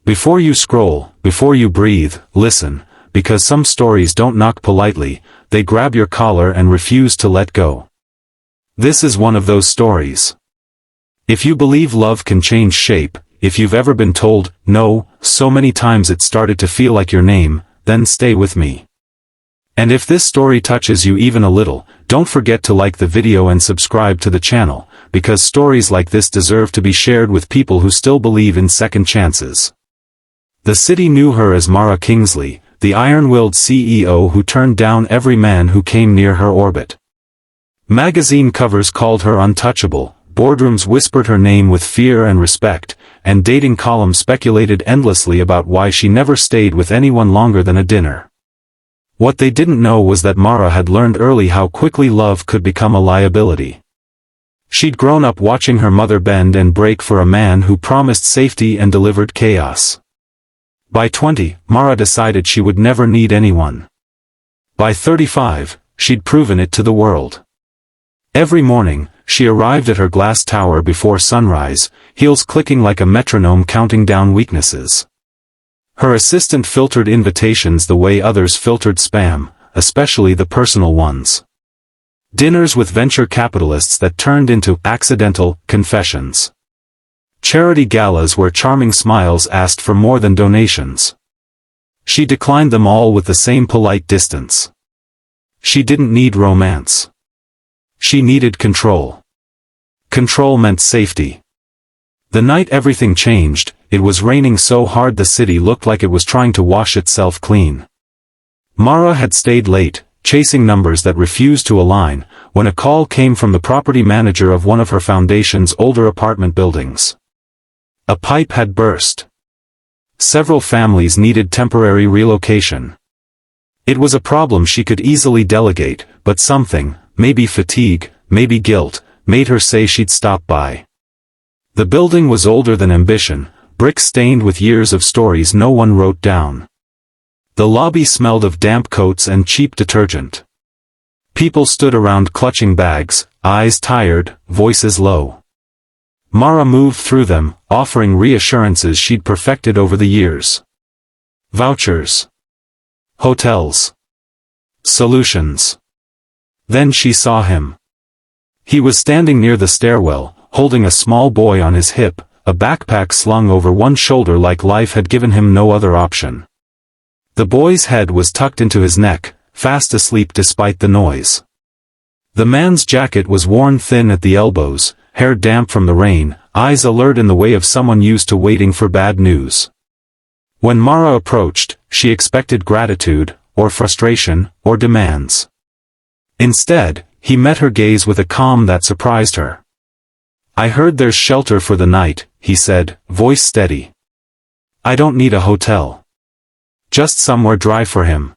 Before you scroll, before you breathe, listen, because some stories don't knock politely, they grab your collar and refuse to let go. This is one of those stories. If you believe love can change shape, if you've ever been told, no, so many times it started to feel like your name, then stay with me. And if this story touches you even a little, don't forget to like the video and subscribe to the channel, because stories like this deserve to be shared with people who still believe in second chances. The city knew her as Mara Kingsley, the iron-willed CEO who turned down every man who came near her orbit. Magazine covers called her untouchable, boardrooms whispered her name with fear and respect, and dating columns speculated endlessly about why she never stayed with anyone longer than a dinner. What they didn't know was that Mara had learned early how quickly love could become a liability. She'd grown up watching her mother bend and break for a man who promised safety and delivered chaos. By 20, Mara decided she would never need anyone. By 35, she'd proven it to the world. Every morning, she arrived at her glass tower before sunrise, heels clicking like a metronome counting down weaknesses. Her assistant filtered invitations the way others filtered spam, especially the personal ones. Dinners with venture capitalists that turned into accidental confessions. Charity galas where charming smiles asked for more than donations. She declined them all with the same polite distance. She didn't need romance. She needed control. Control meant safety. The night everything changed, it was raining so hard the city looked like it was trying to wash itself clean. Mara had stayed late, chasing numbers that refused to align, when a call came from the property manager of one of her foundation's older apartment buildings. A pipe had burst. Several families needed temporary relocation. It was a problem she could easily delegate, but something, maybe fatigue, maybe guilt, made her say she'd stop by. The building was older than ambition, brick stained with years of stories no one wrote down. The lobby smelled of damp coats and cheap detergent. People stood around clutching bags, eyes tired, voices low. Mara moved through them, offering reassurances she'd perfected over the years. Vouchers. Hotels. Solutions. Then she saw him. He was standing near the stairwell, holding a small boy on his hip, a backpack slung over one shoulder like life had given him no other option. The boy's head was tucked into his neck, fast asleep despite the noise. The man's jacket was worn thin at the elbows, hair damp from the rain, eyes alert in the way of someone used to waiting for bad news. When Mara approached, she expected gratitude, or frustration, or demands. Instead, he met her gaze with a calm that surprised her. "I heard there's shelter for the night," he said, voice steady. "I don't need a hotel. Just somewhere dry for him."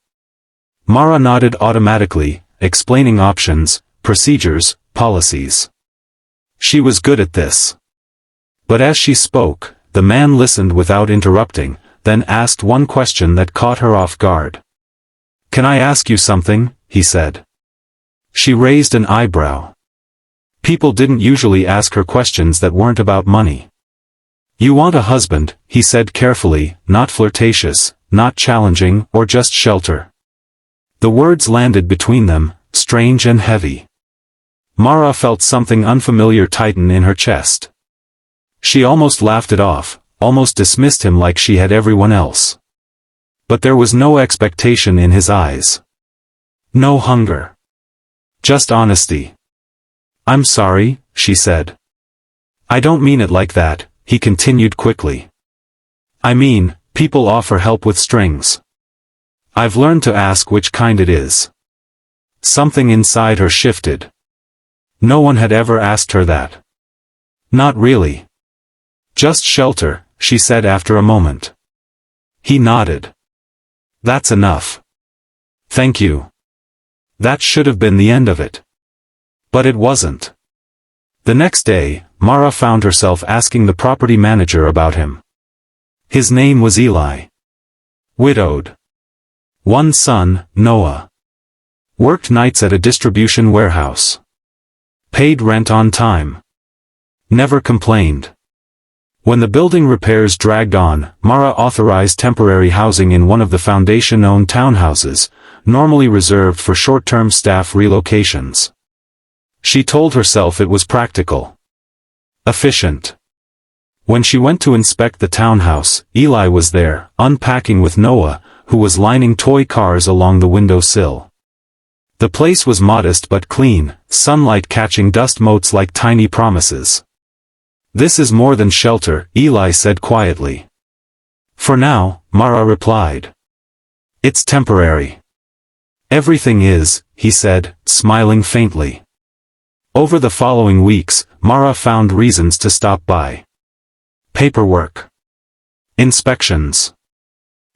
Mara nodded automatically, explaining options, procedures, policies. She was good at this. But as she spoke, the man listened without interrupting, then asked one question that caught her off guard. "Can I ask you something?" he said. She raised an eyebrow. People didn't usually ask her questions that weren't about money. "You want a husband," he said carefully, not flirtatious, not challenging, or just shelter. The words landed between them, strange and heavy. Mara felt something unfamiliar tighten in her chest. She almost laughed it off, almost dismissed him like she had everyone else. But there was no expectation in his eyes. No hunger. Just honesty. "I'm sorry," she said. "I don't mean it like that," he continued quickly. "I mean, people offer help with strings. I've learned to ask which kind it is." Something inside her shifted. No one had ever asked her that. "Not really. Just shelter," she said after a moment. He nodded. "That's enough. Thank you." That should have been the end of it. But it wasn't. The next day, Mara found herself asking the property manager about him. His name was Eli. Widowed. One son, Noah. Worked nights at a distribution warehouse. Paid rent on time. Never complained. When the building repairs dragged on, Mara authorized temporary housing in one of the foundation-owned townhouses, normally reserved for short-term staff relocations. She told herself it was practical. Efficient. When she went to inspect the townhouse, Eli was there, unpacking with Noah, who was lining toy cars along the windowsill. The place was modest but clean, sunlight catching dust motes like tiny promises. "This is more than shelter," Eli said quietly. "For now," Mara replied. "It's temporary." "Everything is," he said, smiling faintly. Over the following weeks, Mara found reasons to stop by. Paperwork. Inspections.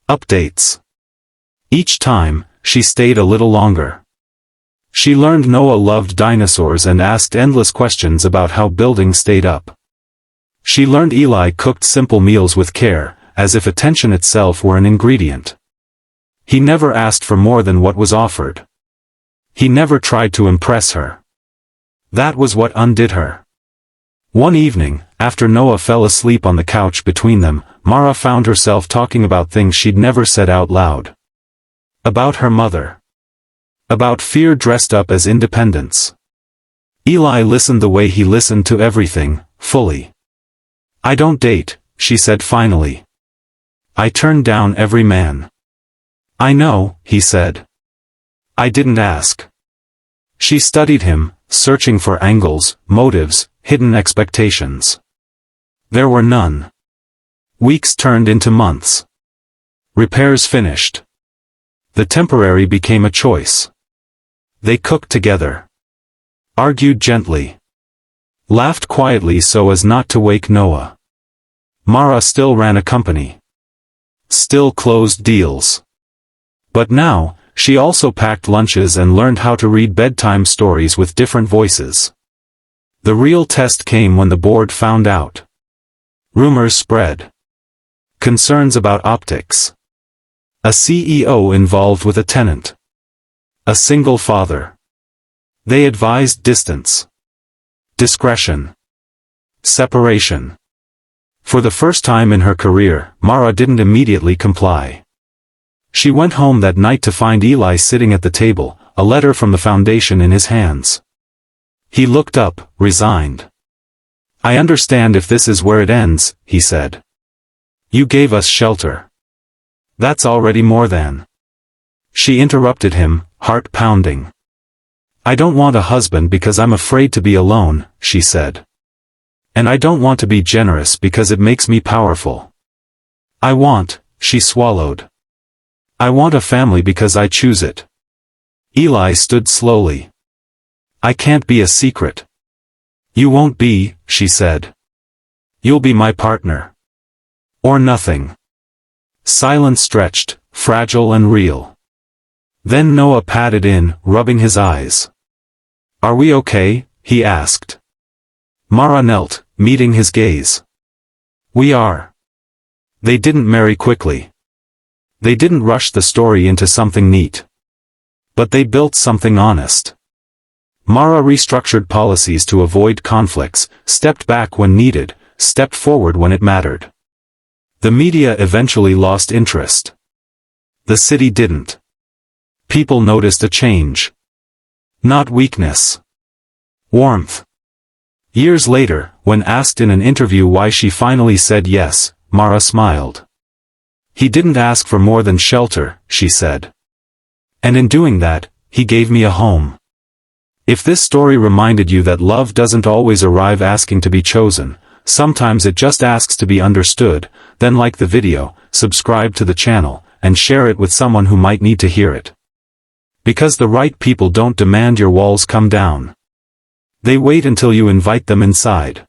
Updates. Each time, she stayed a little longer. She learned Noah loved dinosaurs and asked endless questions about how buildings stayed up. She learned Eli cooked simple meals with care, as if attention itself were an ingredient. He never asked for more than what was offered. He never tried to impress her. That was what undid her. One evening, after Noah fell asleep on the couch between them, Mara found herself talking about things she'd never said out loud. About her mother. About fear dressed up as independence. Eli listened the way he listened to everything, fully. "I don't date," she said finally. "I turn down every man." "I know," he said. "I didn't ask." She studied him, searching for angles, motives, hidden expectations. There were none. Weeks turned into months. Repairs finished. The temporary became a choice. They cooked together. Argued gently. Laughed quietly so as not to wake Noah. Mara still ran a company. Still closed deals. But now, she also packed lunches and learned how to read bedtime stories with different voices. The real test came when the board found out. Rumors spread. Concerns about optics. A CEO involved with a tenant. A single father. They advised distance. Discretion. Separation. For the first time in her career, Mara didn't immediately comply. She went home that night to find Eli sitting at the table, a letter from the foundation in his hands. He looked up, resigned. "I understand if this is where it ends," he said. "You gave us shelter. That's already more than." She interrupted him, heart pounding. "I don't want a husband because I'm afraid to be alone," she said. "And I don't want to be generous because it makes me powerful. She swallowed. "I want a family because I choose it." Eli stood slowly. "I can't be a secret." "You won't be," she said. "You'll be my partner. Or nothing." Silence stretched, fragile and real. Then Noah padded in, rubbing his eyes. "Are we okay?" he asked. Mara knelt, meeting his gaze. "We are." They didn't marry quickly. They didn't rush the story into something neat. But they built something honest. Mara restructured policies to avoid conflicts, stepped back when needed, stepped forward when it mattered. The media eventually lost interest. The city didn't. People noticed a change. Not weakness. Warmth. Years later, when asked in an interview why she finally said yes, Mara smiled. "He didn't ask for more than shelter," she said. "And in doing that, he gave me a home." If this story reminded you that love doesn't always arrive asking to be chosen, sometimes it just asks to be understood, then like the video, subscribe to the channel, and share it with someone who might need to hear it. Because the right people don't demand your walls come down. They wait until you invite them inside.